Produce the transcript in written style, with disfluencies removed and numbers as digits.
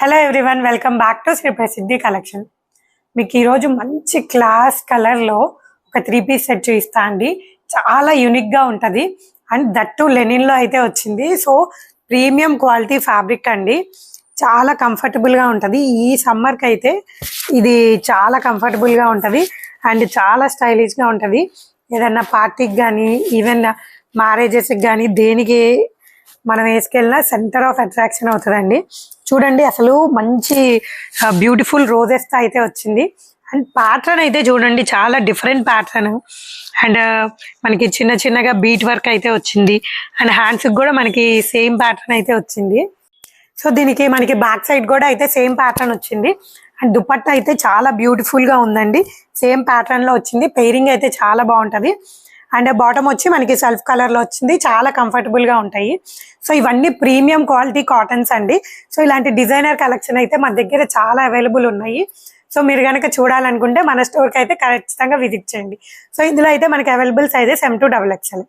Hello everyone, welcome back to Sri Prasiddhi collection. మీకు ఈరోజు మంచి క్లాస్ కలర్లో ఒక 3 పీస్ సెట్ చూపిస్తా అండి. చాలా యూనిక్గా ఉంటుంది అండ్ దట్టు లెనిన్లో అయితే వచ్చింది. సో ప్రీమియం క్వాలిటీ ఫ్యాబ్రిక్ అండి, చాలా కంఫర్టబుల్గా ఉంటుంది. ఈ సమ్మర్కి అయితే ఇది చాలా కంఫర్టబుల్గా ఉంటుంది అండ్ చాలా స్టైలిష్గా ఉంటుంది. ఏదన్నా పార్టీకి కానీ ఈవెన్ మ్యారేజెస్కి కానీ దేనికి మనం వేసుకెళ్ళినా సెంటర్ ఆఫ్ అట్రాక్షన్ అవుతుందండి. చూడండి, అసలు మంచి బ్యూటిఫుల్ రోజెస్తో అయితే వచ్చింది. అండ్ ప్యాటర్న్ అయితే చూడండి, చాలా డిఫరెంట్ ప్యాటర్న్ అండ్ మనకి చిన్న చిన్నగా బీట్ వర్క్ అయితే వచ్చింది. అండ్ హ్యాండ్స్కి కూడా మనకి సేమ్ ప్యాటర్న్ అయితే వచ్చింది. సో దీనికి మనకి బ్యాక్ సైడ్ కూడా అయితే సేమ్ ప్యాటర్న్ వచ్చింది. అండ్ దుపట్టా అయితే చాలా బ్యూటిఫుల్గా ఉందండి, సేమ్ ప్యాటర్న్లో వచ్చింది. పెయిరింగ్ అయితే చాలా బాగుంటుంది. అండ్ బాటమ్ వచ్చి మనకి సెల్ఫ్ కలర్లో వచ్చింది, చాలా కంఫర్టబుల్గా ఉంటాయి. సో ఇవన్నీ ప్రీమియం క్వాలిటీ కాటన్స్ అండి. సో ఇలాంటి డిజైనర్ కలెక్షన్ అయితే మన దగ్గర చాలా అవైలబుల్ ఉన్నాయి. సో మీరు కనుక చూడాలనుకుంటే మన స్టోర్కి అయితే ఖచ్చితంగా విజిట్ చేయండి. సో ఇందులో అయితే మనకి available sizes M to XXL.